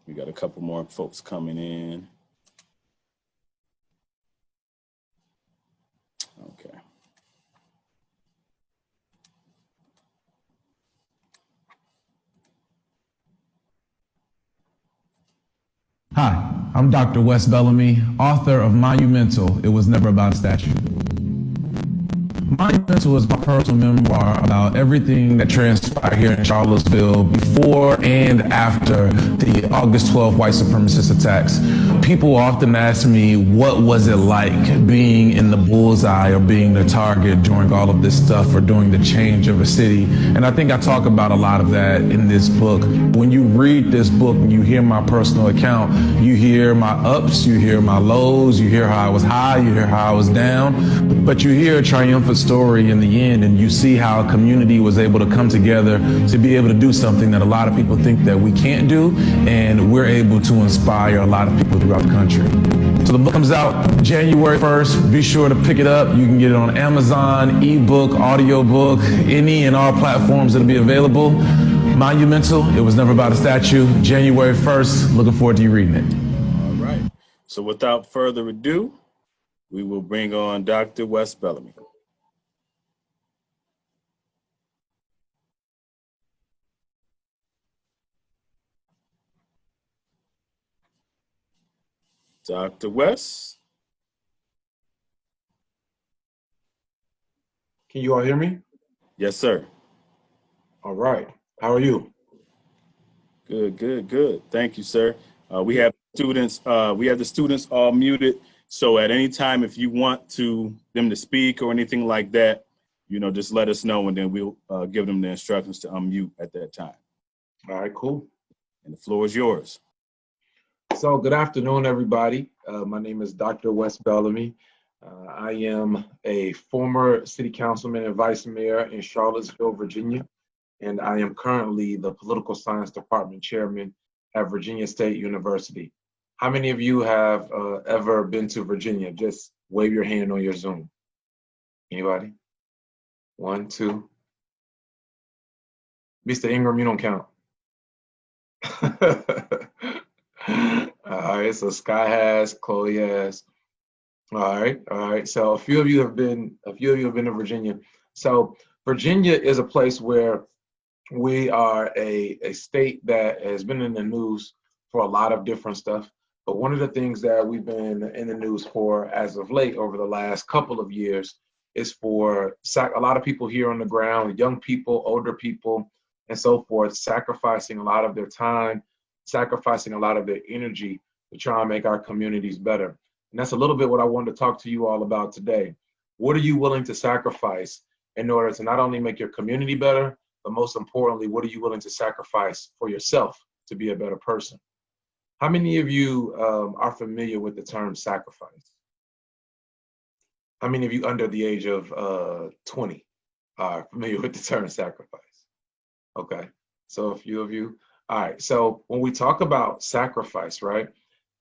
We got a couple more folks coming in. Okay. Hi, I'm Dr. Wes Bellamy, author of Monumental, It Was Never About a Statue. Monumental is my personal memoir about everything that transpired here in Charlottesville before and after the August 12th white supremacist attacks. People often ask me, what was it like being in the bullseye or being the target during all of this stuff or during the change of a city? And I think I talk about a lot of that in this book. When you read this book and you hear my personal account, you hear my ups, you hear my lows, you hear how I was high, you hear how I was down, but you hear a triumphant story in the end, and you see how a community was able to come together to be able to do something that a lot of people think that we can't do, and we're able to inspire a lot of people throughout the country. So the book comes out January 1st. Be sure to pick it up. You can get it on Amazon, ebook, audiobook, any and all platforms that'll be available. Monumental, It Was Never About a Statue, January 1st. Looking forward to you reading it. All right. So without further ado, we will bring on Dr. Wes Bellamy. Dr. Wes? Can you all hear me? Yes, sir. All right. How are you? Good, good, good. Thank you, sir. We have students. We have the students all muted. So at any time, if you want them to speak or anything like that, just let us know, and then we'll give them the instructions to unmute at that time. All right, cool. And the floor is yours. So good afternoon, everybody. My name is Dr. Wes Bellamy. I am a former city councilman and vice mayor in Charlottesville, Virginia, and I am currently the political science department chairman at Virginia State University. How many of you have ever been to Virginia? Just wave your hand on your Zoom. Anybody? 1, 2. Mr. Ingram, you don't count. All right, so Sky has, Chloe has. All right. So a few of you have been to Virginia. So Virginia is a place where we are a state that has been in the news for a lot of different stuff. But one of the things that we've been in the news for as of late over the last couple of years is for a lot of people here on the ground, young people, older people, and so forth, sacrificing a lot of their time, sacrificing a lot of their energy to try and make our communities better. And that's a little bit what I wanted to talk to you all about today. What are you willing to sacrifice in order to not only make your community better, but most importantly, what are you willing to sacrifice for yourself to be a better person? How many of you are familiar with the term sacrifice? How many of you under the age of 20 are familiar with the term sacrifice? Okay, so a few of you. All right, so when we talk about sacrifice, right?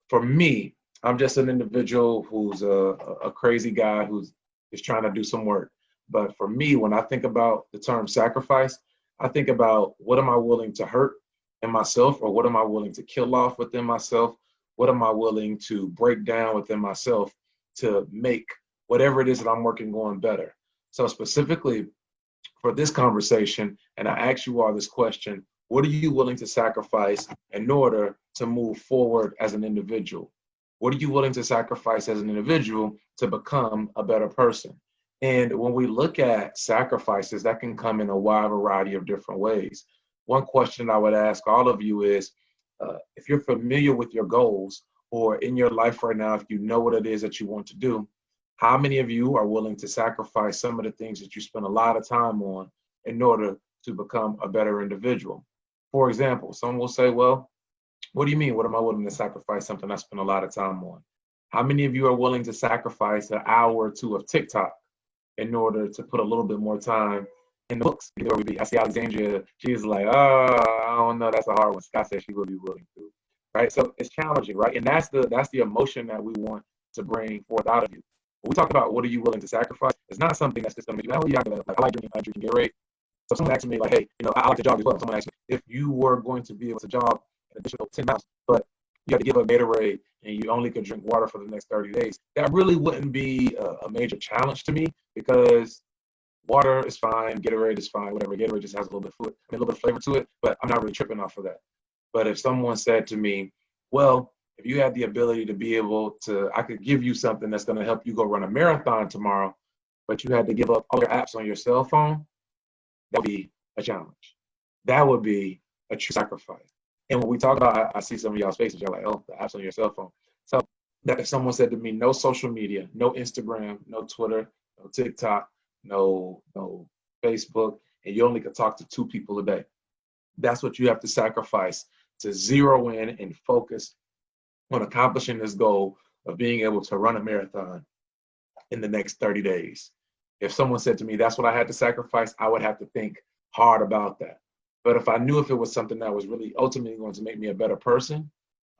For me, I'm just an individual who's a crazy guy who's just trying to do some work. But for me, when I think about the term sacrifice, I think about what am I willing to hurt in myself, or what am I willing to kill off within myself? What am I willing to break down within myself to make whatever it is that I'm working on better? So specifically for this conversation, and I ask you all this question, what are you willing to sacrifice in order to move forward as an individual? What are you willing to sacrifice as an individual to become a better person? And when we look at sacrifices, that can come in a wide variety of different ways. One question I would ask all of you is, if you're familiar with your goals, or in your life right now, if you know what it is that you want to do, how many of you are willing to sacrifice some of the things that you spend a lot of time on in order to become a better individual? For example, someone will say, well, what do you mean? What am I willing to sacrifice something I spend a lot of time on? How many of you are willing to sacrifice an hour or two of TikTok in order to put a little bit more time in the books? I see Alexandria, she's like, oh, I don't know, that's a hard one. Scott said she would be willing to, right? So it's challenging, right? And that's the emotion that we want to bring forth out of you. When we talk about what are you willing to sacrifice, it's not something that's just going to make you, I like drinking Gatorade. So someone asked me like, hey, I like to jog as well. Someone asked me if you were going to be able to jog an additional 10 miles, but you had to give up Gatorade and you only could drink water for the next 30 days, that really wouldn't be a major challenge to me, because water is fine, Gatorade is fine, whatever. Gatorade just has a little bit of fluid, a little bit of flavor to it, but I'm not really tripping off of that. But if someone said to me, well, if you had the ability to be able to, I could give you something that's going to help you go run a marathon tomorrow, but you had to give up all your apps on your cell phone, that would be a challenge. That would be a true sacrifice. And when we talk about, I see some of y'all's faces, you're like, oh, the apps on your cell phone. So that if someone said to me, no social media, no Instagram, no Twitter, no TikTok, no Facebook, and you only could talk to 2 people a day, that's what you have to sacrifice to zero in and focus on accomplishing this goal of being able to run a marathon in the next 30 days. If someone said to me, that's what I had to sacrifice, I would have to think hard about that. But if I knew if it was something that was really ultimately going to make me a better person,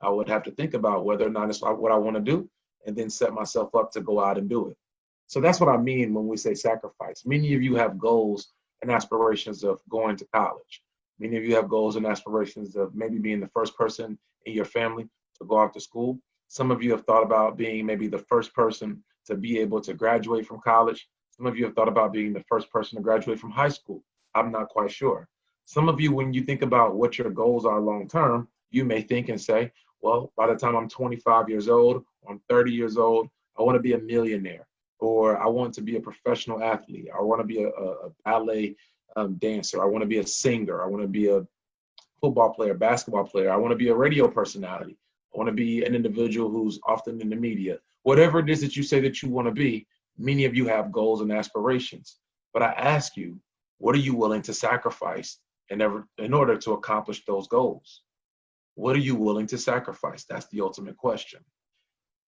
I would have to think about whether or not it's what I want to do, and then set myself up to go out and do it. So that's what I mean when we say sacrifice. Many of you have goals and aspirations of going to college. Many of you have goals and aspirations of maybe being the first person in your family to go off to school. Some of you have thought about being maybe the first person to be able to graduate from college. Some of you have thought about being the first person to graduate from high school. I'm not quite sure. Some of you, when you think about what your goals are long term, you may think and say, well, by the time I'm 25 years old, or I'm 30 years old, I want to be a millionaire, or I want to be a professional athlete. I want to be a ballet dancer. I want to be a singer. I want to be a football player, basketball player. I want to be a radio personality. I want to be an individual who's often in the media. Whatever it is that you say that you want to be, many of you have goals and aspirations. But I ask you, what are you willing to sacrifice in order to accomplish those goals? What are you willing to sacrifice? That's the ultimate question.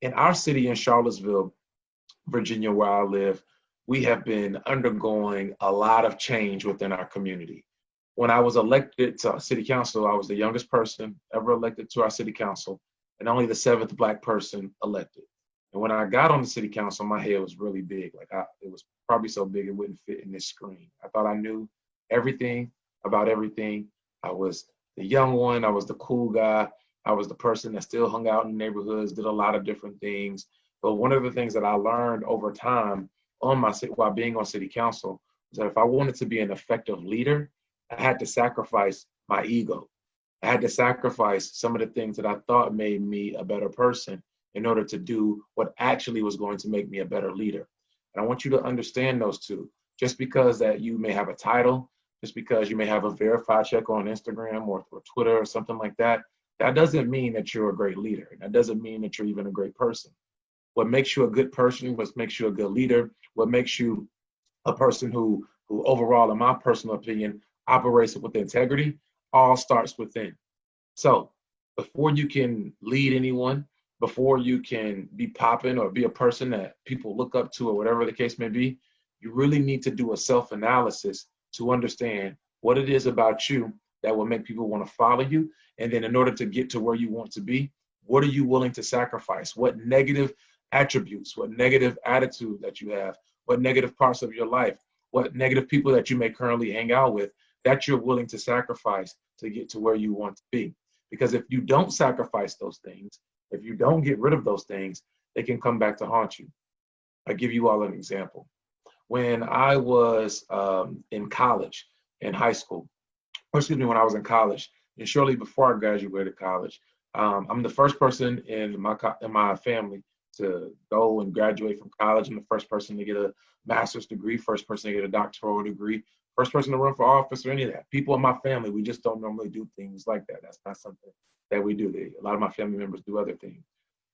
In our city in Charlottesville, Virginia, where I live, we have been undergoing a lot of change within our community. When I was elected to city council, I was the youngest person ever elected to our city council, and only the 7th Black person elected. And when I got on the city council, my head was really big. It was probably so big it wouldn't fit in this screen. I thought I knew everything about everything. I was the young one. I was the cool guy. I was the person that still hung out in neighborhoods, did a lot of different things. But one of the things that I learned over time while being on city council was that if I wanted to be an effective leader, I had to sacrifice my ego. I had to sacrifice some of the things that I thought made me a better person in order to do what actually was going to make me a better leader. And I want you to understand those two. Just because that you may have a title, just because you may have a verified check on Instagram or Twitter or something like that, that doesn't mean that you're a great leader. That doesn't mean that you're even a great person. What makes you a good person, what makes you a good leader, what makes you a person who overall, in my personal opinion, operates with integrity, all starts within. So before you can lead anyone, before you can be popping or be a person that people look up to or whatever the case may be, you really need to do a self-analysis to understand what it is about you that will make people want to follow you. And then in order to get to where you want to be, what are you willing to sacrifice? What negative attributes, what negative attitude that you have, what negative parts of your life, what negative people that you may currently hang out with that you're willing to sacrifice to get to where you want to be. Because if you don't sacrifice those things, if you don't get rid of those things, they can come back to haunt you. I'll give you all an example. When I was in college, in high school, when I was in college, and shortly before I graduated college, I'm the first person in my family to go and graduate from college. I'm the first person to get a master's degree, first person to get a doctoral degree, first person to run for office or any of that. People in my family, we just don't normally do things like that. That's not something that we do. A lot of my family members do other things.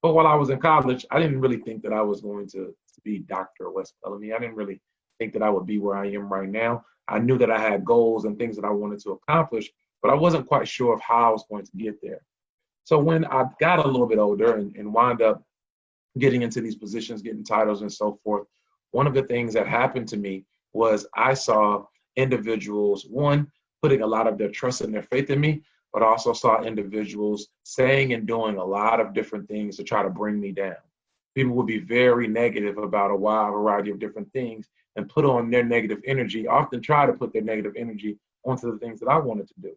But while I was in college, I didn't really think that I was going to be Dr. Wes Bellamy. I didn't really think that I would be where I am right now. I knew that I had goals and things that I wanted to accomplish, but I wasn't quite sure of how I was going to get there. So when I got a little bit older and wound up getting into these positions, getting titles and so forth, one of the things that happened to me was I saw individuals, one, putting a lot of their trust and their faith in me, but also saw individuals saying and doing a lot of different things to try to bring me down. People would be very negative about a wide variety of different things and put on their negative energy, often try to put their negative energy onto the things that I wanted to do.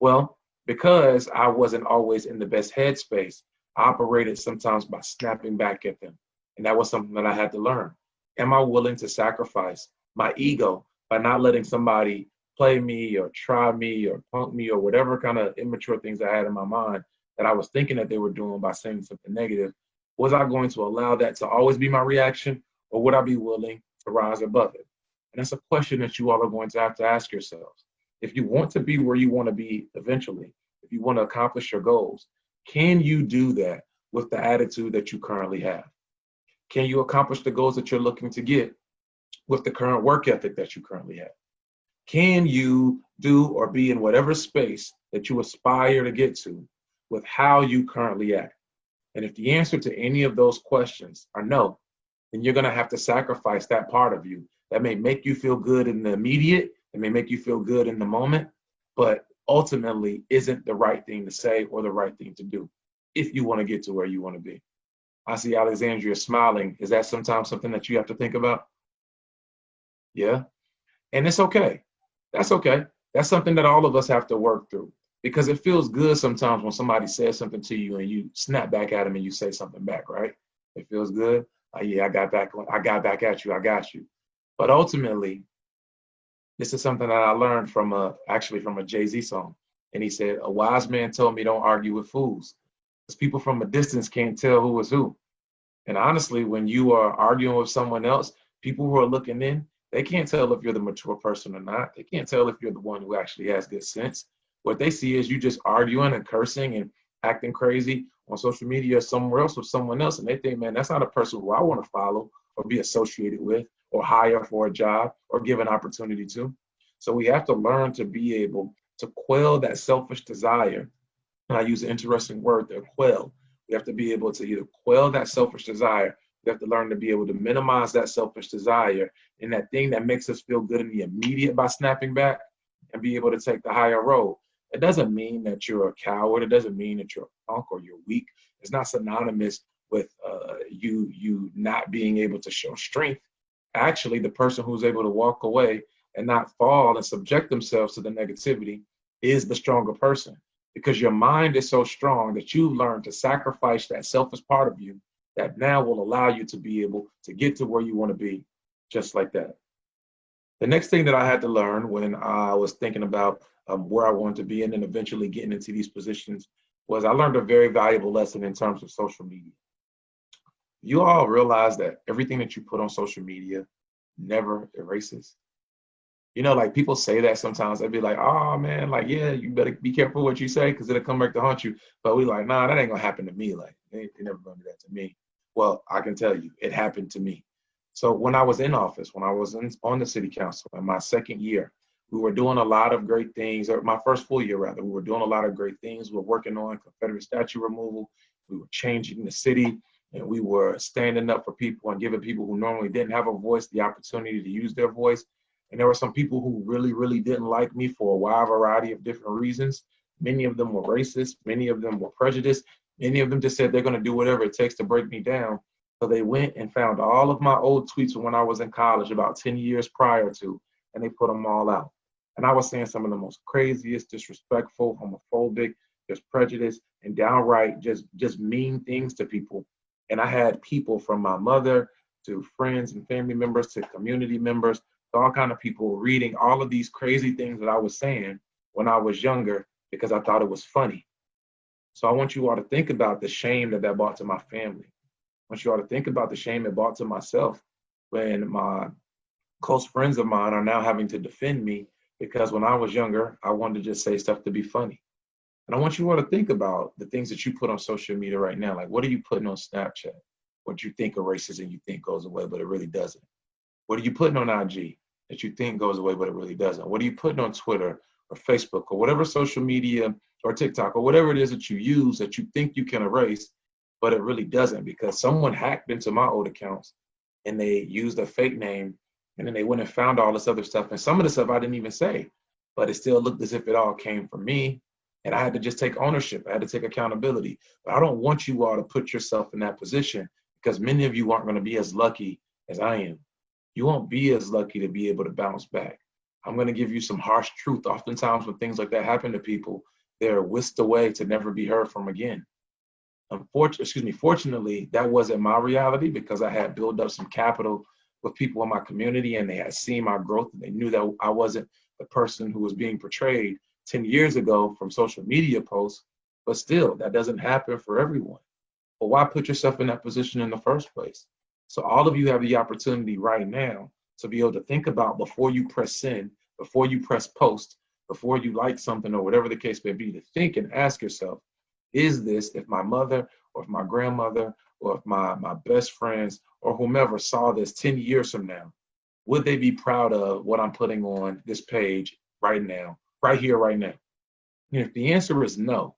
Well, because I wasn't always in the best headspace, I operated sometimes by snapping back at them. And that was something that I had to learn. Am I willing to sacrifice my ego by not letting somebody play me or try me or punk me or whatever kind of immature things I had in my mind that I was thinking that they were doing by saying something negative? Was I going to allow that to always be my reaction, or would I be willing to rise above it? And that's a question that you all are going to have to ask yourselves. If you want to be where you want to be eventually, if you want to accomplish your goals, can you do that with the attitude that you currently have? Can you accomplish the goals that you're looking to get with the current work ethic that you currently have? Can you do or be in whatever space that you aspire to get to with how you currently act? And if the answer to any of those questions are no, then you're going to have to sacrifice that part of you that may make you feel good in the immediate, it may make you feel good in the moment, but ultimately isn't the right thing to say or the right thing to do if you want to get to where you want to be. I see Alexandria smiling. Is that sometimes something that you have to think about? Yeah. And it's okay. That's okay. That's something that all of us have to work through, because it feels good sometimes when somebody says something to you and you snap back at them and you say something back, right? It feels good. Yeah, I got back at you. I got you. But ultimately, this is something that I learned from actually from a Jay-Z song. And he said, a wise man told me don't argue with fools, because people from a distance can't tell who is who. And honestly, when you are arguing with someone else, people who are looking in, they can't tell if you're the mature person or not. They can't tell if you're the one who actually has good sense. What they see is you just arguing and cursing and acting crazy on social media or somewhere else with someone else. And they think, man, that's not a person who I want to follow or be associated with or hire for a job or give an opportunity to. So we have to learn to be able to quell that selfish desire. And I use an interesting word there, quell. We have to be able to either quell that selfish desire. We have to learn to be able to minimize that selfish desire and that thing that makes us feel good in the immediate by snapping back, and be able to take the higher road. It doesn't mean that you're a coward. It doesn't mean that you're a punk or you're weak. It's not synonymous with you not being able to show strength. Actually, the person who's able to walk away and not fall and subject themselves to the negativity is the stronger person, because your mind is so strong that you've learned to sacrifice that selfish part of you that now will allow you to be able to get to where you want to be, just like that. The next thing that I had to learn when I was thinking about where I wanted to be and then eventually getting into these positions was I learned a very valuable lesson in terms of social media. You all realize that everything that you put on social media never erases. You know, like people say that sometimes. They'd be like, oh man, like, yeah, you better be careful what you say because it'll come back to haunt you. But we like, nah, that ain't gonna happen to me. Like, they never gonna do that to me. Well, I can tell you, it happened to me. So when I was in office, when I was on the city council in my second year, we were doing a lot of great things, or my first full year rather, we were doing a lot of great things. We were working on Confederate statue removal. We were changing the city, and we were standing up for people and giving people who normally didn't have a voice the opportunity to use their voice. And there were some people who really, really didn't like me for a wide variety of different reasons. Many of them were racist. Many of them were prejudiced. Many of them just said they're going to do whatever it takes to break me down. So they went and found all of my old tweets from when I was in college about 10 years prior to, and they put them all out. And I was saying some of the most craziest, disrespectful, homophobic, just prejudice, and downright just mean things to people. And I had people from my mother to friends and family members to community members, all kind of people reading all of these crazy things that I was saying when I was younger because I thought it was funny. So I want you all to think about the shame that brought to my family. I want you all to think about the shame it brought to myself when my close friends of mine are now having to defend me because when I was younger, I wanted to just say stuff to be funny. And I want you all to think about the things that you put on social media right now. Like, what are you putting on Snapchat? What you think erases and you think goes away, but it really doesn't. What are you putting on IG that you think goes away, but it really doesn't? What are you putting on Twitter or Facebook or whatever social media or TikTok or whatever it is that you use that you think you can erase, but it really doesn't, because someone hacked into my old accounts and they used a fake name, and then they went and found all this other stuff. And some of the stuff I didn't even say, but it still looked as if it all came from me. And I had to just take ownership. I had to take accountability. But I don't want you all to put yourself in that position, because many of you aren't going to be as lucky as I am. You won't be as lucky to be able to bounce back. I'm going to give you some harsh truth. Oftentimes when things like that happen to people, they're whisked away to never be heard from again. Fortunately, that wasn't my reality because I had built up some capital with people in my community and they had seen my growth and they knew that I wasn't the person who was being portrayed 10 years ago from social media posts. But still, that doesn't happen for everyone. But why put yourself in that position in the first place? So all of you have the opportunity right now to be able to think about before you press send, before you press post, before you like something or whatever the case may be, to think and ask yourself, is this, if my mother or if my grandmother or if my best friends or whomever saw this 10 years from now, would they be proud of what I'm putting on this page right now, right here, right now? And if the answer is no,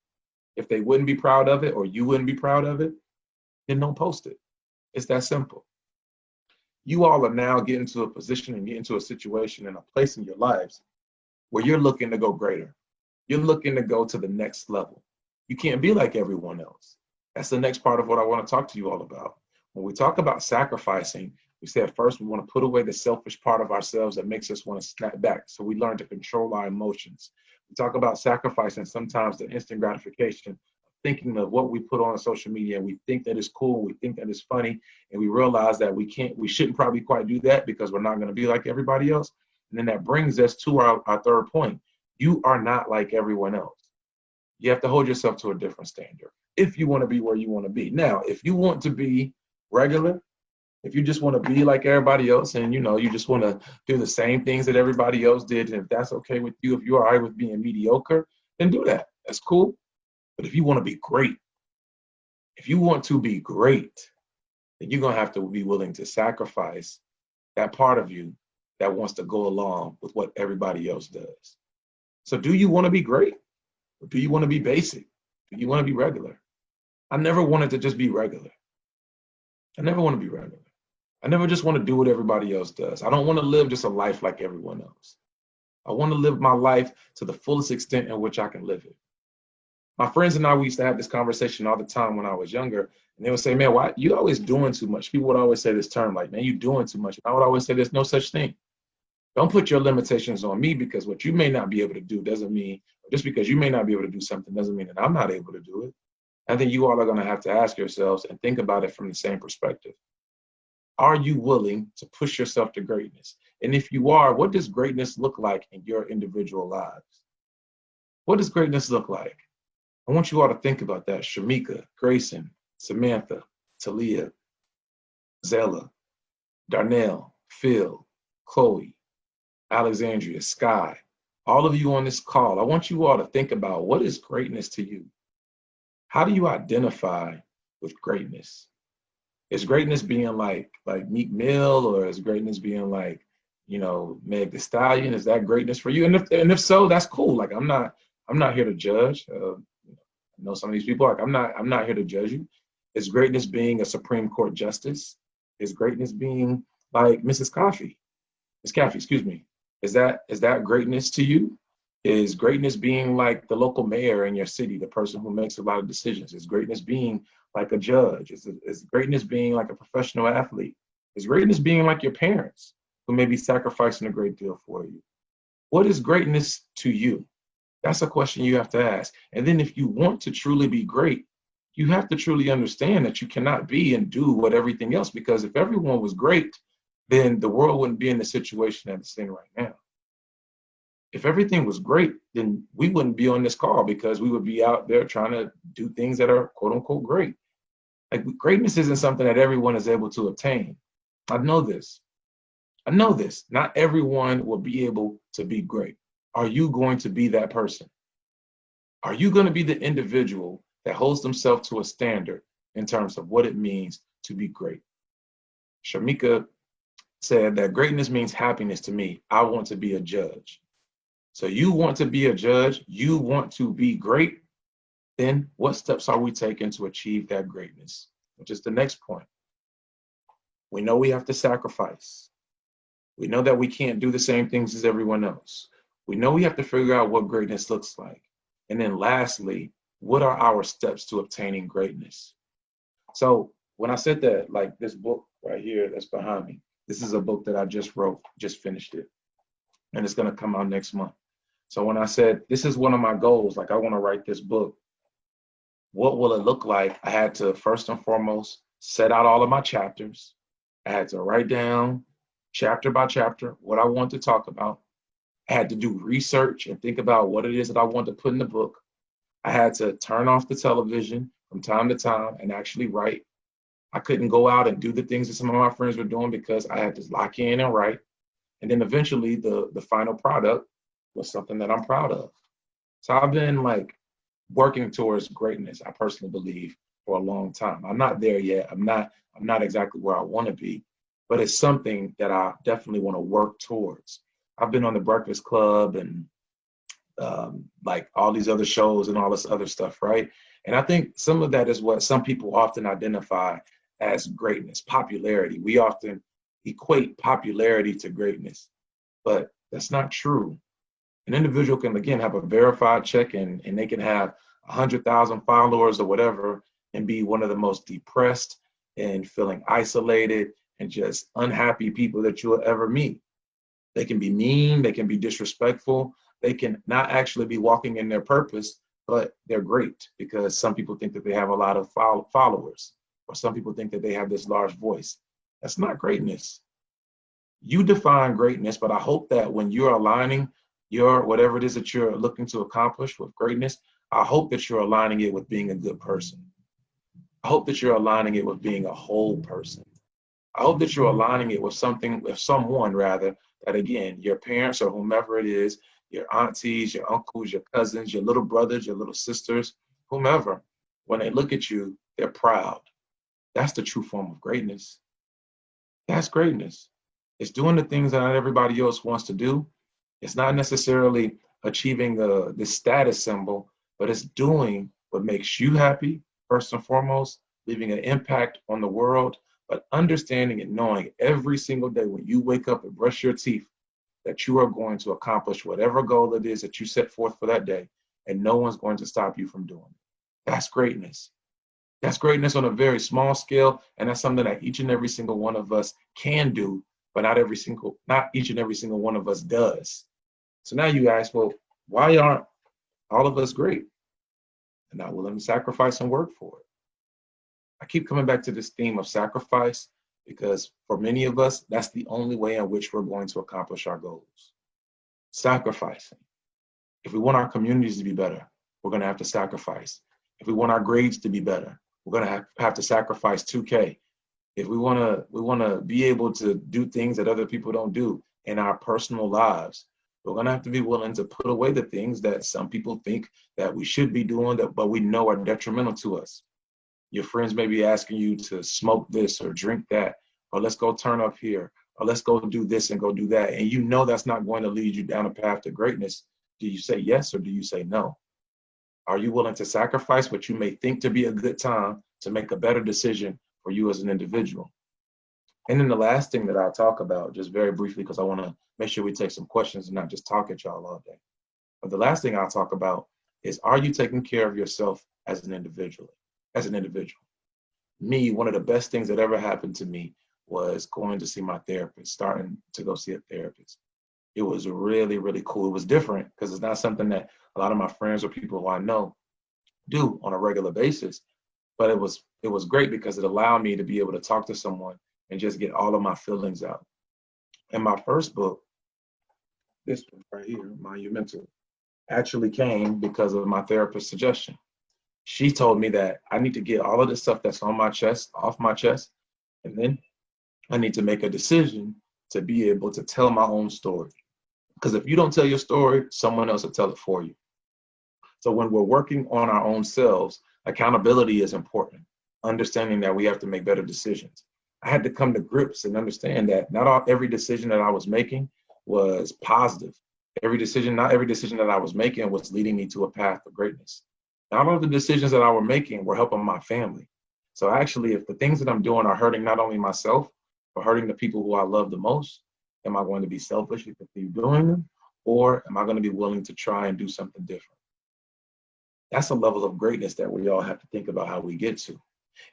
if they wouldn't be proud of it or you wouldn't be proud of it, then don't post it. It's that simple. You all are now getting to a position and getting to a situation and a place in your lives where you're looking to go greater. You're looking to go to the next level. You can't be like everyone else. That's the next part of what I want to talk to you all about. When we talk about sacrificing, we said first we want to put away the selfish part of ourselves that makes us want to snap back. So we learn to control our emotions. We talk about sacrificing sometimes the instant gratification, thinking of what we put on social media, and we think that is cool, we think that is funny, and we realize that we shouldn't probably quite do that because we're not going to be like everybody else. And then that brings us to our third point. You are not like everyone else. You have to hold yourself to a different standard if you want to be where you want to be. Now, if you want to be regular, if you just want to be like everybody else and you just want to do the same things that everybody else did, and if that's okay with you, if you're all right with being mediocre, then do that. That's cool. But if you want to be great, then you're going to have to be willing to sacrifice that part of you that wants to go along with what everybody else does. So do you want to be great? Or do you want to be basic? Do you want to be regular? I never wanted to just be regular. I never want to be regular. I never just want to do what everybody else does. I don't want to live just a life like everyone else. I want to live my life to the fullest extent in which I can live it. My friends and I, we used to have this conversation all the time when I was younger, and they would say, man, why you always doing too much? People would always say this term like, man, you doing too much. I would always say there's no such thing. Don't put your limitations on me because what you may not be able to do doesn't mean, just because you may not be able to do something doesn't mean that I'm not able to do it. I think you all are going to have to ask yourselves and think about it from the same perspective. Are you willing to push yourself to greatness? And if you are, what does greatness look like in your individual lives? What does greatness look like? I want you all to think about that. Shamika, Grayson, Samantha, Talia, Zella, Darnell, Phil, Chloe, Alexandria, Sky, all of you on this call, I want you all to think about what is greatness to you? How do you identify with greatness? Is greatness being like Meek Mill, or is greatness being like, Meg Thee Stallion? Is that greatness for you? And if so, that's cool. Like I'm not here to judge. I know some of these people, like I'm not here to judge you. Is greatness being a Supreme Court justice? Is greatness being like Miss Coffee, excuse me. Is that greatness to you? Is greatness being like the local mayor in your city, the person who makes a lot of decisions? Is greatness being like a judge? Is greatness being like a professional athlete? Is greatness being like your parents who may be sacrificing a great deal for you? What is greatness to you? That's a question you have to ask. And then if you want to truly be great, you have to truly understand that you cannot be and do what everything else, because if everyone was great, then the world wouldn't be in the situation that it's in right now. If everything was great, then we wouldn't be on this call because we would be out there trying to do things that are quote unquote great. Like greatness isn't something that everyone is able to obtain. I know this. Not everyone will be able to be great. Are you going to be that person? Are you going to be the individual that holds themselves to a standard in terms of what it means to be great? Shamika said that greatness means happiness to me. I want to be a judge. So you want to be a judge, you want to be great, then what steps are we taking to achieve that greatness? Which is the next point. We know we have to sacrifice. We know that we can't do the same things as everyone else. We know we have to figure out what greatness looks like. And then lastly, what are our steps to obtaining greatness? So when I said that, like this book right here that's behind me, this is a book that I just wrote, just finished it, and it's going to come out next month. So when I said, this is one of my goals, like I want to write this book, what will it look like? I had to first and foremost set out all of my chapters. I had to write down chapter by chapter what I want to talk about. I had to do research and think about what it is that I want to put in the book. I had to turn off the television from time to time and actually write. I couldn't go out and do the things that some of my friends were doing because I had to lock in and write. And then eventually the final product was something that I'm proud of. So I've been like working towards greatness, I personally believe, for a long time. I'm not there yet. I'm not exactly where I want to be, but it's something that I definitely want to work towards. I've been on the Breakfast Club and like all these other shows and all this other stuff, right? And I think some of that is what some people often identify as greatness, popularity. We often equate popularity to greatness, but that's not true. An individual can, again, have a verified check and they can have 100,000 followers or whatever and be one of the most depressed and feeling isolated and just unhappy people that you'll ever meet. They can be mean, they can be disrespectful, they can not actually be walking in their purpose, but they're great because some people think that they have a lot of followers, or some people think that they have this large voice. That's not greatness. You define greatness, but I hope that when you're aligning your whatever it is that you're looking to accomplish with greatness, I hope that you're aligning it with being a good person. I hope that you're aligning it with being a whole person. I hope that you're aligning it with something, with someone rather, that again, your parents or whomever it is, your aunties, your uncles, your cousins, your little brothers, your little sisters, whomever, when they look at you, they're proud. That's the true form of greatness. That's greatness. It's doing the things that not everybody else wants to do. It's not necessarily achieving the status symbol, but it's doing what makes you happy, first and foremost, leaving an impact on the world, but understanding and knowing every single day when you wake up and brush your teeth that you are going to accomplish whatever goal it is that you set forth for that day, and no one's going to stop you from doing it. That's greatness. That's greatness on a very small scale, and that's something that each and every single one of us can do, but not each and every single one of us does. So now you ask, well, why aren't all of us great and not willing to sacrifice and work for it? I keep coming back to this theme of sacrifice because for many of us, that's the only way in which we're going to accomplish our goals. Sacrificing. If we want our communities to be better, we're going to have to sacrifice. If we want our grades to be better, we're going to have to sacrifice 2K. If we want to be able to do things that other people don't do in our personal lives, we're going to have to be willing to put away the things that some people think that we should be doing, but we know are detrimental to us. Your friends may be asking you to smoke this or drink that, or let's go turn up here, or let's go do this and go do that. And you know that's not going to lead you down a path to greatness. Do you say yes or do you say no? Are you willing to sacrifice what you may think to be a good time to make a better decision for you as an individual? And then the last thing that I'll talk about, just very briefly, because I want to make sure we take some questions and not just talk at y'all all day. But the last thing I'll talk about is, are you taking care of yourself as an individual? Me, one of the best things that ever happened to me was going to see my therapist, starting to go see a therapist. It was really, really cool. It was different because it's not something that a lot of my friends or people who I know do on a regular basis. But it was great because it allowed me to be able to talk to someone and just get all of my feelings out. And my first book, this book right here, Monumental, actually came because of my therapist's suggestion. She told me that I need to get all of the stuff that's on my chest off my chest, and then I need to make a decision to be able to tell my own story. Because if you don't tell your story, someone else will tell it for you. So when we're working on our own selves, accountability is important, understanding that we have to make better decisions. I had to come to grips and understand that not every decision that I was making was positive. Not every decision that I was making was leading me to a path of greatness. Not all of the decisions that I were making were helping my family. So actually, if the things that I'm doing are hurting not only myself, but hurting the people who I love the most, am I going to be selfish and continue doing them? Or am I going to be willing to try and do something different? That's a level of greatness that we all have to think about how we get to.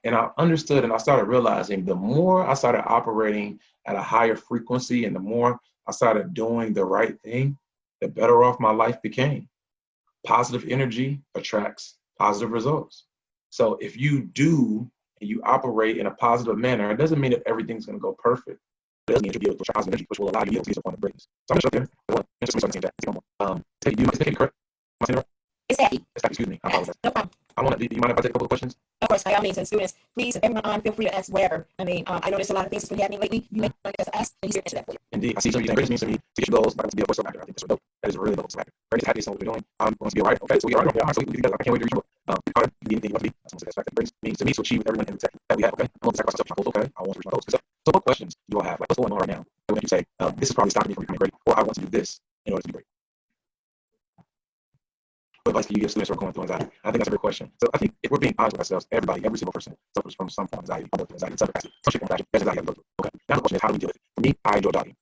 And I understood and I started realizing the more I started operating at a higher frequency and the more I started doing the right thing, the better off my life became. Positive energy attracts positive results. So if you do and you operate in a positive manner, it doesn't mean that everything's going to go perfect. It doesn't mean you'll be able to positive energy, which will allow you to get to the point of greatness. So I'm going to show you there. Do you mind taking correct? It's happy. Excuse me. I apologize. No problem. Do you mind if I take a couple of questions? Of course, by all means, and students, please, everyone on, feel free to ask wherever. I mean, I know there's a lot of things that's been happening lately. You may want to ask, and he's here to answer that for you. Indeed. I see some of you saying, greatness means to me to get your goals, to be a voice actor. I think that's dope. That is a really dope actor. Greatness, happy, so what we're doing. I'm going to be all right. Okay, so we are. Yeah, so we can do that. I can't wait to reach you. Carter, you need anything you want to be. That's what that's greatness means to me to achieve with everyone in the tech that we have. Okay, I want to sacrifice myself. Okay, I want to reach my goals. So what questions do you all have? Like, what's going on right now? And when you say, this is probably stopping me from becoming great, or I want to do this in order to be great. What advice do you give students who are going through anxiety? I think that's a great question. So I think if we're being honest with ourselves, everybody, every single person suffers from some form of anxiety. I go through anxiety. Some shit from there's anxiety I go through. Okay. Now the question is, how do we deal with it? For me, I enjoy jogging.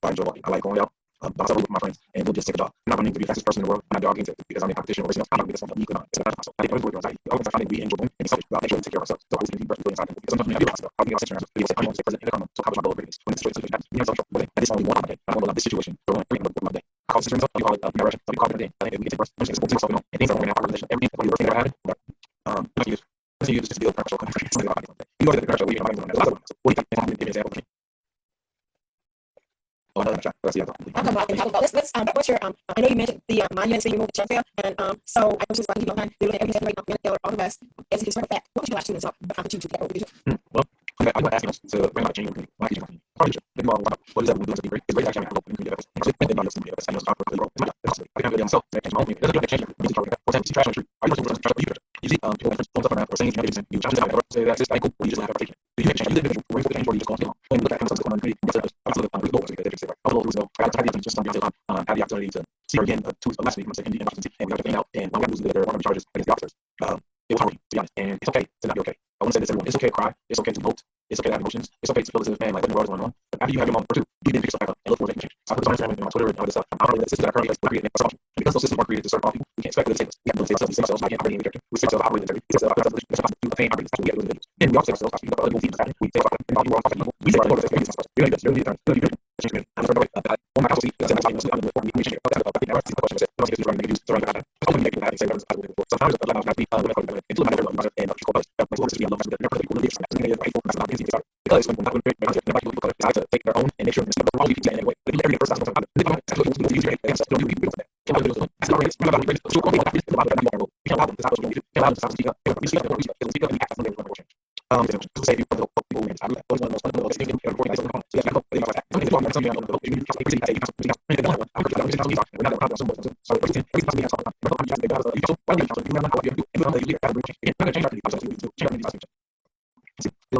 I like going out, bounce up with my friends, and we'll just take a jog. I'm not running to be the fastest person in the world. I'm not jogging because I'm in competition or racing else. I'm not going to get something unique on. It's not myself. I think everyone's anxiety. I always find that we enjoy doing and selfish about making sure we take care of ourselves. So I was going to be breath inside because sometimes when I do myself, I'll think I'll sit around and say, I want to stay present in the moment to accomplish my goal of greatness. When the situation happens, we have some trouble with it. And this only one day. I don't know about this situation. So I'm going to my day. I call it situations up. We call it redirection. So we call it a day. I think we can take first. I'm just going to focus on and things that are going to happen. Everything that we're ever having. Let's use just to deal with pressure. You go to the pressure. We are doing a lot of so what do you think? Give me an example. Oh, another track. Let's see. Let's what's your I know you mentioned the monument city movement fair, and so I was just like, everything's right all the rest. As it is fact, what would you like students up to get over? Well, okay, I'm going to ask you to bring out a change in my teaching company. Maybe more about what is that we do to be great? It's great actually having a local community of us. I can't myself. It doesn't change everything. For example, trash on the street. Are you going to trash on the You see, people that don't suffer or saying you challenge them say that's just cool, or you just have a taking. Do you make change? You live in a change, or you just go on when you look at kind of stuff going on in the community, I had the opportunity to see her again last week from second and we got the thing out, and one guy was there, one of the charges against the officers. It was hard, to be honest, and it's okay to not be okay. I want to say this to everyone. It's okay to cry. It's okay to vote. It's okay to have emotions. It's okay to feel as if, man, like, what is going on. But after you have your moment or two, you then pick yourself back up and look for making change. So I put this on Instagram and on Twitter and all this stuff. I don't know that the systems that are currently created assumption. And because those systems weren't created to serve all people, we can't expect them to save us. We have to save ourselves. We save ourselves by operating in character. We save ourselves by operating in integrity. We save ourselves by obtaining operating. That's what we have to do individuals. And we also save ourselves by speaking up other people's feelings. We save ourselves by all people. We save ourselves by speaking up. You're going to do this. You're going to do this. Change me. I'm going to on my house, that's I'm going to change it. That's the question. Sometimes a lot of people because when not decide to take their own and make sure it's all you can anyway. Every person has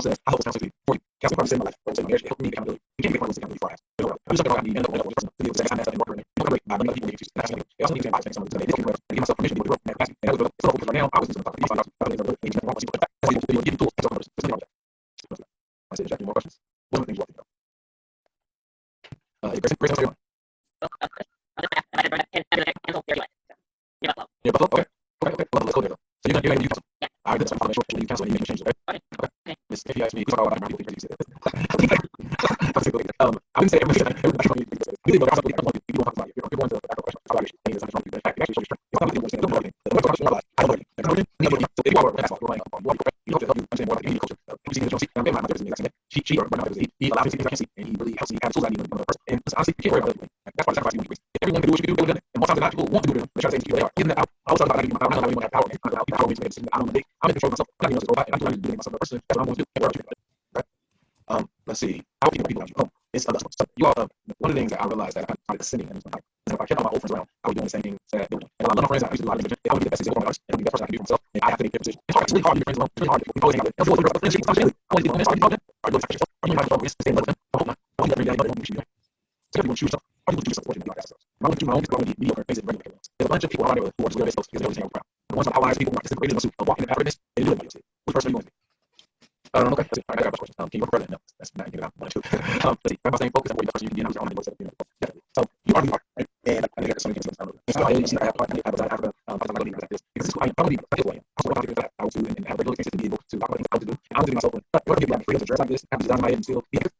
I hope it's not for you. Can't probably say my life. I'm saying marriage helped me accountability. You can't get one of those things before I ask. I'm just going to end up with a person to be able to say I'm not work right now. I'm not people get used to that. I also need to advise someone to give myself permission to work and capacity. And I was because right now I was just going to talk about give tools. I said, Jack, any more questions? What are the things you want to know? Grace, yeah, but okay. Well, let's go there. So you're going to do counsel. Yeah. All right, that's fine. I'll make sure you counsel and you make changes, okay? Okay. If you ask me, please talk about what you said. I wouldn't say everything. We didn't know that's what people want to talk about. You're going to ask a question. I like it. And it's not wrong. In fact, it actually shows your strength. It's not really don't know anything. The question I realized, I don't know anything. So if you are that's all you're on board, you know to help you understand more about the culture. You see the see. I'm my mother's in She or my mother's he allows me to see things I can see, and he really helps me have tools I need to become a person. And honestly, you can't worry about everything. That's why sacrifice you want to if everyone can do what you can do, go with it. And most times not people want to do it. They try to say to you they are. Even that I was talking about I don't even have power. I'm in control of myself. I'm not going to robot, and I'm trying to do myself a person. That's what I'm going to do. Okay. Let's see. How can people around you? It's other stuff. So you all, one of the things that I realized that I started sitting and if I kept all my old friends around, I was doing the same thing that they were doing. And a lot of my friends, I used to do a lot of things. They always get the best example from others, and be the first I can do for myself. And I have to make their position. It's really hard to be friends alone. It's really hard to be always hang out with. It's always about friendship. It's always people on this. Are you talking? Are you doing yourself? Are you having fun with this? Stay with them? I hope not. I hope every day I know what you should be doing. So if you want to choose yourself, are you going to do yourself fortunate like ourselves? I want to do my own people. I want to be mediocre, things that regular people. There's a bunch of people around here who are just themselves because they're always hanging around. The ones on outliers, people who are just great in the suit of walking in the pattern and do it by yourself. Which person are you going to be? Okay, that's it. All right, I got a question. Can you work further? No, that's not getting out. One or two. Let's see. I'm staying focused on what the person you can be and I'm just definitely. So you are who you are, right? And I think there's so many things. So I see I have part of Africa, I like this. Because I don't need to play. I want to figure that out to and have regular things to be able to talk about things I want to do. And I'm doing myself but you want to give me freedom to dress like this, have design my head and still be okay.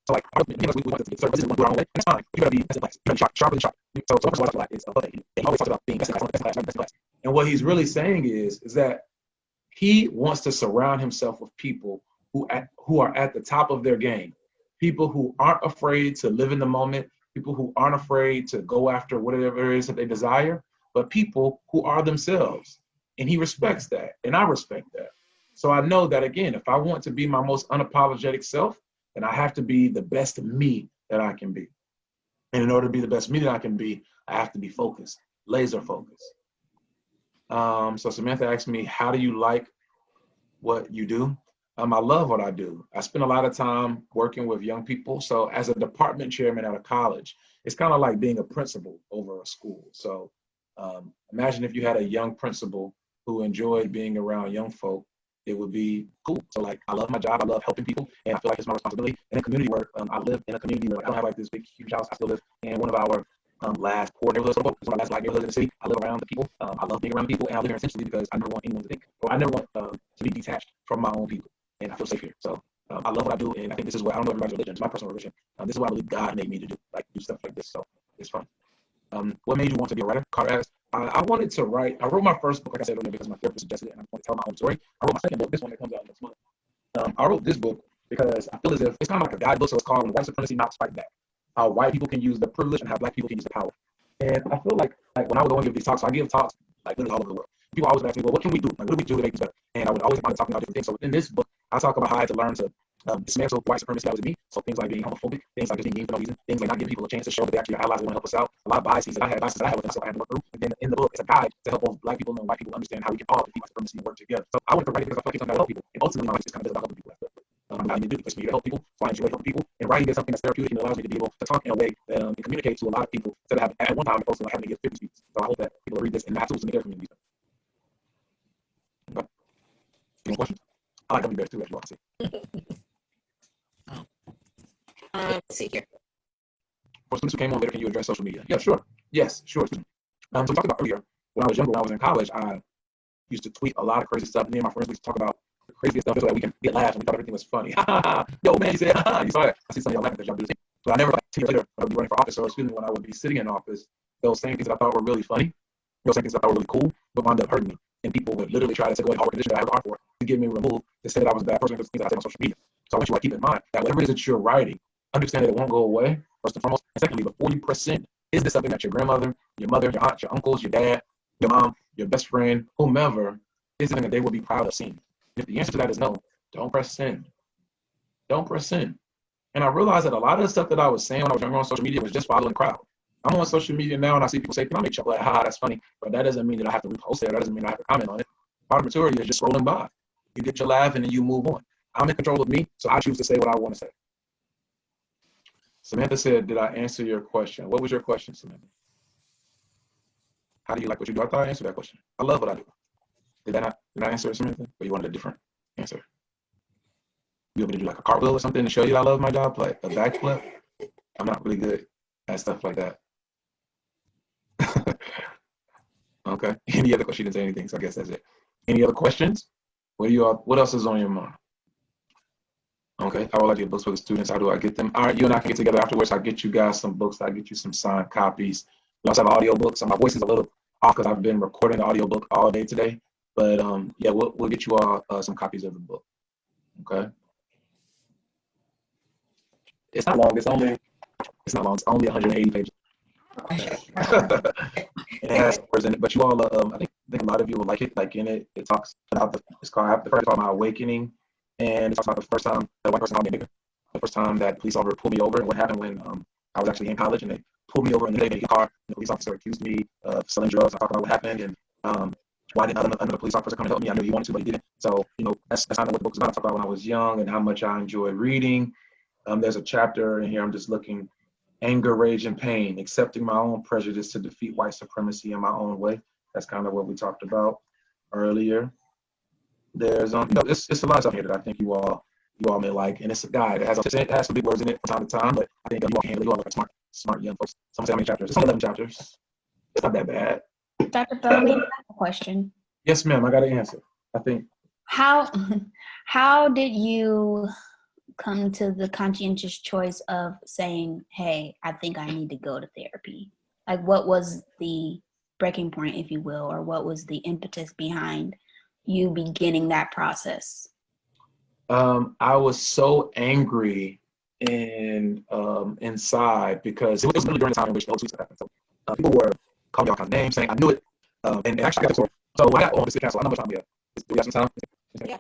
So like we want to get certain business, we want to do our own way. And it's fine. You gotta be as a place. You gotta be sharp and sharp. You So first of all, like, it's above it. He always talks about being best in class, best in class, best in class. And what he's really saying is that he wants to surround himself with people who are at the top of their game, people who aren't afraid to live in the moment, people who aren't afraid to go after whatever it is that they desire, but people who are themselves. And he respects that, and I respect that. So I know that, again, if I want to be my most unapologetic self, then I have to be the best me that I can be. And in order to be the best me that I can be, I have to be focused, laser focused. So Samantha asked me, how do you like what you do? I love what I do. I spend a lot of time working with young people. So as a department chairman at a college, it's kind of like being a principal over a school. So imagine if you had a young principal who enjoyed being around young folk, it would be cool. So like, I love my job. I love helping people, and I feel like it's my responsibility. And in community work, I live in a community where I don't have like this big, huge house. I still live in one of our last poor neighborhoods. It's one of my last black neighborhoods in the city. I live around the people. I love being around people, and I live here intentionally because I never want anyone to think, or I never want to be detached from my own people, and I feel safe here. So I love what I do, and I think this is what, I don't know everybody's religion, it's my personal religion. This is what I believe God made me to do, like do stuff like this. So it's fun. What made you want to be a writer? Carter asked. I wanted to write. I wrote my first book, like I said earlier, because my therapist suggested it, and I want to tell my own story. I wrote my second book, this one that comes out next month. I wrote this book because I feel as if it's kind of like a guidebook, so it's called When White Supremacy Knocks Fight Back. How white people can use the privilege and how black people can use the power. And I feel like when I would go and give these talks, so I give talks like literally all over the world. People always ask me, well, what can we do? Like, what do we do to make this better? And I would always want to talk about different things. So in this book, I talk about how I had to learn to dismantle white supremacy that was in me. So things like being homophobic, things like just being mean for no reason, things like not giving people a chance to show that they actually are allies and want to help us out. A lot of biases that I had with myself I had to work through. And then in the book, it's a guide to help both black people and white people understand how we can all defeat white supremacy and work together. So I wanted to write it because I feel like it's something that help people. And ultimately, my life is kind of about helping people. I'm not to do this for you to help people, so I enjoy helping people. And writing is something that's therapeutic and allows me to be able to talk in a way that and communicate to a lot of people instead of at one time opposed to having to give 50 speeches. So I hope that people read this and have tools to make their communities better. Okay. Any questions? I like gummy bears too, as you all can see. Let's see here. For students who came on later, can you address social media? Yeah, sure. Yes, sure. So we talked about earlier, when I was younger, when I was in college, I used to tweet a lot of crazy stuff. Me and my friends used to talk about the craziest stuff so that we can get laughs and we thought everything was funny. Yo, man, you said, you saw it. I see some of y'all laughing because y'all do the same. But I never, like 10 years later, when I would be running for office, or excuse me, when I would be sitting in office, those same things that I thought were really funny, those same things that I thought were really cool, would wind up hurting me. And people would literally try to take away the hard condition that I worked hard for to get me removed, to say that I was a bad person because of things that I say on social media. So I want you to keep in mind that whatever it is that you're writing, understand that it won't go away, first and foremost. And secondly, before you press send, is this something that your grandmother, your mother, your aunt, your uncles, your dad, your mom, your best friend, whomever, is something that they will be proud of seeing? If the answer to that is no, don't press send. Don't press send. And I realized that a lot of the stuff that I was saying when I was younger on social media was just following the crowd. I'm on social media now and I see people say, can I make chocolate? Haha, that's funny. But that doesn't mean that I have to repost it. That doesn't mean I have to comment on it. Part of maturity is just scrolling by. You get your laugh and then you move on. I'm in control of me, so I choose to say what I want to say. Samantha said, did I answer your question? What was your question, Samantha? How do you like what you do? I thought I answered that question. I love what I do. Did I answer it, Samantha? Or you wanted a different answer? You want me to do like a cartwheel or something to show you I love my job, like a backflip? I'm not really good at stuff like that. Okay. Any other questions? She didn't say anything, so I guess that's it. Any other questions? What else is on your mind? Okay. How will I get books for the students? How do I get them? All right, you and I can get together afterwards. I'll get you guys some books. I'll get you some signed copies. We also have audio books. So my voice is a little off because I've been recording the audio book all day today. But yeah, we'll get you all some copies of the book. Okay. It's not long. It's not long. It's only 180 pages. It has words in it, but you all, I think a lot of you will like it. Like in it, it talks about it's called the first part, my awakening, and it talks about the first time that white person called me a nigger, the first time that police officer pulled me over, and what happened when I was actually in college, and they pulled me over in the day in a car. And the police officer accused me of selling drugs. I talk about what happened and why didn't another police officer come and help me? I knew he wanted to, but he didn't. So that's kind of what the book is about. I talk about when I was young and how much I enjoyed reading. There's a chapter in here. I'm just looking. Anger, rage, and pain, accepting my own prejudice to defeat white supremacy in my own way. That's kind of what we talked about earlier. There's it's a lot of stuff here that I think you all may like, and it's a guide. It has some big words in it from time to time, but I think you all handle it. You all are smart young folks. Some say how many chapters? It's only 11 chapters. It's not that bad. Dr. Bellamy, I have a question. Yes, ma'am. I got an answer. I think. How did you come to the conscientious choice of saying, hey, I think I need to go to therapy? Like, what was the breaking point, if you will, or what was the impetus behind you beginning that process? I was so angry inside because it was really during the time in which those tweets happened. So people were calling me all kinds of names, saying I knew it, and actually I got the story. So when I got on the city council, I know how much time we have. We got some time. Yeah.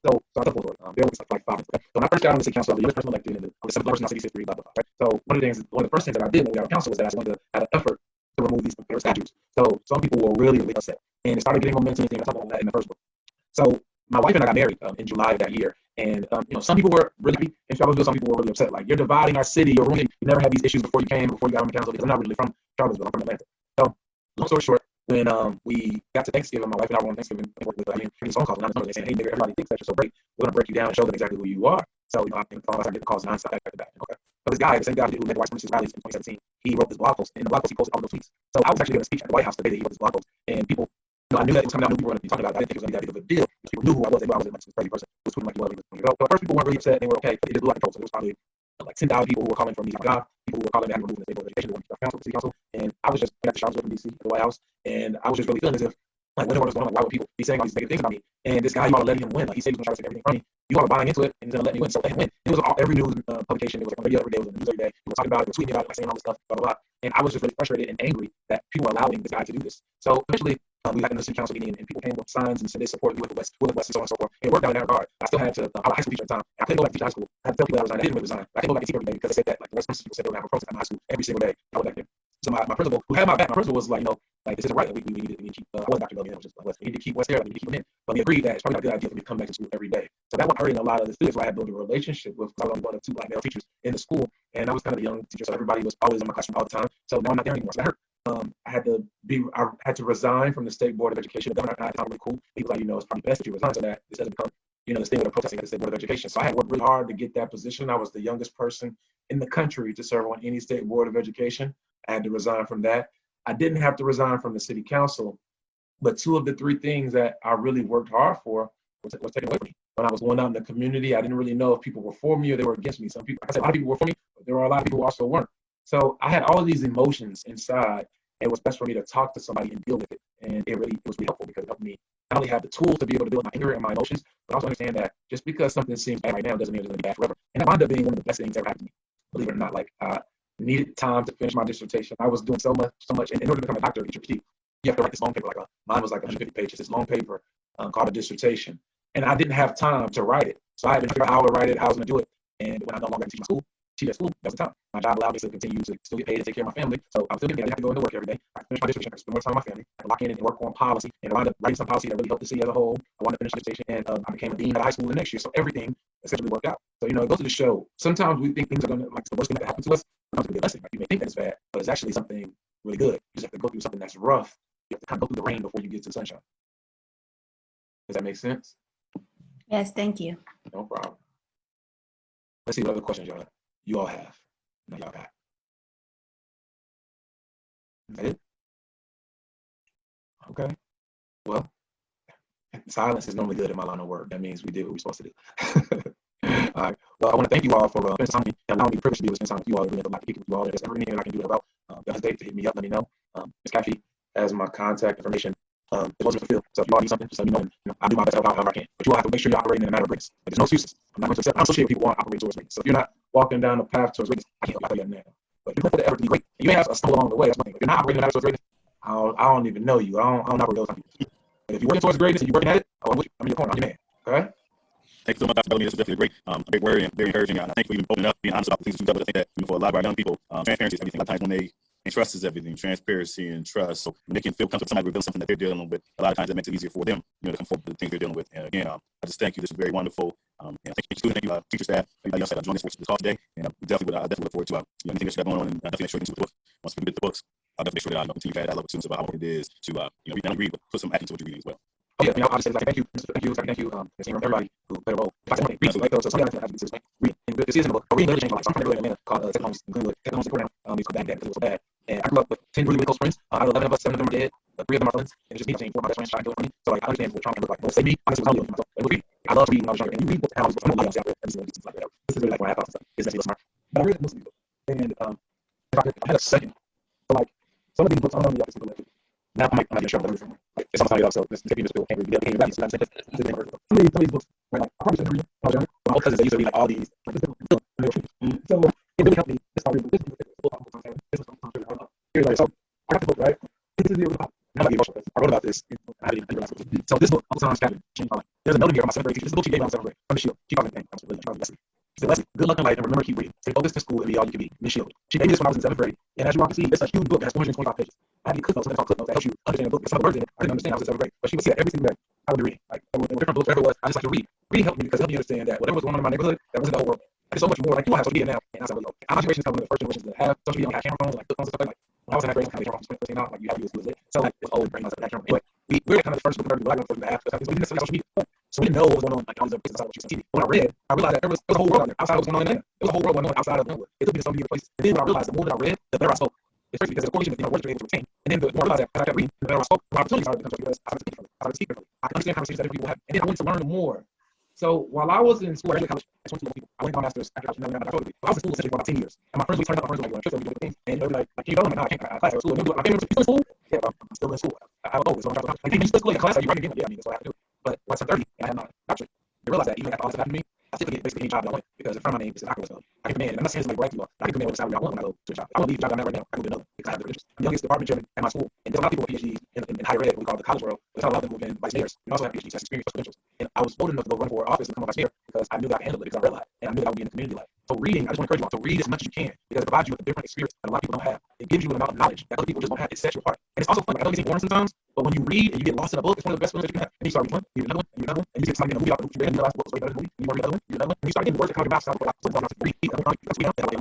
So I'll tell the story. There was like 5 minutes. Okay? So when I first got on the city council, I was the youngest person elected, and I'm the 7th person in city history, blah, blah, blah. Right? So one of the first things that I did when we got on council was that I wanted to have an effort to remove these Confederate statues. So some people were really, really upset, and it started getting momentum and something like that in the first book. So my wife and I got married in July of that year, and some people were really happy, and Charlottesville, some people were really upset. Like, you're dividing our city. You're ruining. You never had these issues before you got on the council, because I'm not really from Charlottesville. I'm from Atlanta. So long story short, when we got to Thanksgiving, my wife and I were on Thanksgiving, and worked with these phone calls, and they saying, "Hey, nigga, everybody thinks that you're so great. We're gonna break you down and show them exactly who you are." So I think I get the calls nonstop back to back. Okay, but this guy, the same guy who led the white supremacist rallies in 2017, he wrote this blog post, and in the blog post he posted all those tweets. So I was actually giving a speech at the White House the day that he wrote this blog post, and people. I knew that it was coming out. I knew people were going to be talking about it. I didn't think it was going to be that big of a deal. People knew who I was. They knew I wasn't like this crazy person who was tweeting like he was. So at first, people weren't really upset. They were okay. But it just blew out control. So there was probably like 10,000 people who were calling from these jobs. People who were calling to have removed from the state board of education. They wanted to council, the city council. And I was just at the Charlottesville from DC, at the White House, and I was just really feeling as if like, what was going on? Like, why would people be saying all these negative things about me? And this guy, you all are letting him win. Like, he said he was going to try to take everything from me. You all are buying into it, and he's going to let me win. So let him win. It was all every news publication. It was like on radio every day. It was on the news every day. He was talking about it, he was tweeting about it, like saying all this stuff, blah blah blah. And I was just really frustrated and angry that people were allowing this guy to do this. So eventually, we got in the city council meeting, and people came with signs and said they supported me with the West, and so on and so forth. And it worked out in that regard. I still had to. I was a high school teacher at the time. I couldn't go back to teach high school. I had to tell people that I resigned. I didn't really resign. I couldn't go back and teach every day because they said that like the West people said they would have a protest at my high school every single day. I went back there. So my principal, who had my back, my principal was like, like, this isn't right. We need to keep. I wasn't Dr. Bellamy. I was just West. We need to keep West there. We need to keep them in. But we agreed that it's probably not a good idea for me to come back to school every day. So that was hurting a lot of the students who I had built a relationship with. I was only one of 2 black male teachers in the school, and I was kind of a young teacher, so everybody was always in my classroom all the time. So now I'm not there anymore. So that hurt. I had to resign from the state board of education. The governor at the time was really cool. He was like, it's probably best if you resign so that this doesn't become, the state of protesting at the state board of education. So I had worked really hard to get that position. I was the youngest person in the country to serve on any state board of education. I had to resign from that. I didn't have to resign from the city council, but 2 of the 3 things that I really worked hard for was taken away from me. When I was going out in the community, I didn't really know if people were for me or they were against me. Some people, like I said, a lot of people were for me, but there were a lot of people who also weren't. So I had all of these emotions inside. It was best for me to talk to somebody and deal with it. And it was really helpful because it helped me not only have the tools to be able to deal with my anger and my emotions, but also understand that just because something seems bad right now doesn't mean it's going to be bad forever. And that wound up being one of the best things that ever happened to me. Believe it or not, like I needed time to finish my dissertation. I was doing so much. And in order to become a doctor, get your PhD, you have to write this long paper. Like mine was like 150 pages. This long paper called a dissertation. And I didn't have time to write it. So I had to figure out how I would write it, how I was going to do it. And when I no longer teach at school, that was the time. My job allowed me to continue to still get paid to take care of my family. So I was still getting paid. I didn't have to go into work every day. I finished my dissertation. I spent more time with my family. I lock in and work on policy. And I wound up writing some policy that really helped the city as a whole. I wanted to finish my dissertation, and I became a dean at high school the next year. So everything essentially worked out. So, it goes to the show. Sometimes we think things are going to, like, the worst thing that happen to us. Sometimes it's going to be a blessing. Like, you may think that it's bad, but it's actually something really good. You just have to go through something that's rough. You have to kind of go through the rain before you get to the sunshine. Does that make sense? Yes, thank you. No problem. Let's see what other questions you all have. No, y'all got. Is that it? Okay. Well, silence is normally good in my line of work. That means we did what we're supposed to do. All right. Well, I want to thank you all for spending time with me. And allowing me the privilege to be able to spend time with you all. I really have a lot to speak with you all. If there's ever anything I can do about, don't hesitate to hit me up. Let me know. Ms. Kathy has my contact information. It wasn't fulfilled. So if you all need something, just let me know. And, I'll do my best to help however I can. But you all have to make sure you're operating in a matter of greatness. Like, there's no excuses. I'm not going to accept. I'm associated with people who want to operate towards greatness. So if you're not walking down the path towards greatness, I can't help you now. But you put the effort to be great. You may have a stumble along the way. That's one thing. If you're not operating in a matter towards greatness, I don't even know you. I don't know those people. But if you're working towards greatness and you're working at it, I'm with you. I'm in your corner. I'm your man. Okay? Thank you so much, Dr. Bellamy. This is definitely a great word and very encouraging. And I thank you for even opening up, being honest about the things that you do. I think that for a lot of our young people, transparency is everything. A lot of times when they and trust is everything, transparency and trust. So when they can feel comfortable, somebody reveal something that they're dealing with, a lot of times that makes it easier for them, to come forward with the things they're dealing with. And again, I just thank you. This is very wonderful. And thank you, students, thank you, teacher staff, everybody else that joined us for this call today. And we definitely look forward to anything that you got going on, and definitely make sure you get the book. Once we get the books, I'll definitely make sure that I continue to add that level of students about how important it is to read and read, but put some action to what you're reading as well. Oh, yeah, I'll just say thank you, everybody who played a role. If I say read, like those, so somebody have to do this. Read, and this is in the book. Reading literally changed my life. So I'm from Atlanta called Technologies in Glenwood. Technologies program. It's called Baghdad because it was so bad. And I grew up with 10 really, really close friends. Out of 11 of us, 7 of them are dead. 3 of them are friends. And it's just me. I'm saying 4 of my best friends trying to do it for me. So like, I understand what trauma can look like. Don't say me. Honestly, it was only myself. It was reading. I love reading when I was younger. And you read books and I was I'm gonna out there every single week, like that. This is really like when I have thoughts and stuff. It's actually smart. But I read most of these books. And if I had a second, so some of these books, I don't know if y'all can see them. Now I might be sure I'm from. Like, it's almost like so this taking this bill can't really be able to some of these books were like I probably shouldn't read. I was younger. My old cousins they used to read like all these like this book. So it really helped me. This story, this book, here's like so I got the book right. This is the now I'm like emotional. I wrote about this. I didn't realize it. So this book, Untitled Chapter, changed my life. There's a note in here on my 7th grade teacher. This is the book she gave me on 7th grade from the Shield. She called me name. I was really Leslie. She said, Leslie, good luck in life and remember to keep reading. Stay focused in school and be all you can be. Miss Shield. She gave me this when I was in 7th grade. And as you all can see, it's a huge book. It has 425 pages. I had to clip notes. So that's called clip notes. That helps you understand the book. Some of the words in it, I didn't understand. I was in 7th grade. But she would say that every single day, I would be reading. Like, there were different books, whatever it was. I just like to read. Reading helped me because it helped me understand that whatever was going on in my neighborhood, that wasn't the whole world. And it's so much more. Like, you all have social media now. And I said, well, our generation is one of the first generations that have social media. We had camera phones, like flip phones and stuff like that. When I was in that grade, I kind of camera phones 2013 now. Like, you have to use it. So, like, it's always bringing us that camera. Anyway, we were kind of the first group of black people to have stuff. We didn't necessarily have social media. So we didn't know what was going on, like all these other places outside what you see on TV. When I read, I realized that there was a whole world out there outside of what's going on in Atlanta. There was a whole world going on outside of Glenwood. It took me to so many other places. And then when I realized the more that I read, the better I spoke. Especially because of the correlation of words you're able to retain. And then the more I realized that as I kept reading, the better I spoke. The more opportunities started to come to me because I started to speak differently. I started to speak differently. I could understand conversations that other people have. And then I wanted to learn more. So while I was in school, I graduated college, I went to people. I went to my master's after college, never got my doctorate. I was in school essentially for about 10 years. And my friends would turn out my friends were like, well, I'm doing things. And they would be like, can you go? I'm like, no, I can't. I class at school. And I came to school. Yeah, well, I'm still in school. I don't know. So I'm trying to like, you still school in class? Are you writing again? Yeah, I mean, that's what I have to do. But once I'm 30 and I have my doctorate, I realized that even after all this happened to me, I still could get basically any job that I want because in front of my name is Wes Bellamy. I can command, and I'm not saying somebody bragging to you, I can command what salary I want when I go to a job. I want to leave the job I'm at right now. I go to another because I have the interest. I'm the youngest department chairman at my school, and there's a lot of people with PhDs in higher ed, what we call the college world. There's not a lot of them who have been vice mayors. You also have PhDs, that's experience, credentials. And I was bold enough to go run for office and become a vice mayor because I knew that I could handle it because I read a lot, and I knew that I would be in the community life. So reading, I just want to encourage you all to read as much as you can because it provides you with a different experience that a lot of people don't have. It gives you an amount of knowledge that other people just don't have. It sets you apart. And it's also fun. Like, I know it may seem boring sometimes, but when you read and you get lost in a book, it's one of the best feelings that you can have. And you start reading one, you read another one, you read another one, and you get something in a movie out of the book you read and you realize the book was way better than the movie. And you read another one, you read another one, and you start getting words that come out of your mouth. So I was read, eat, that's we don't have.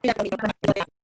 Yeah,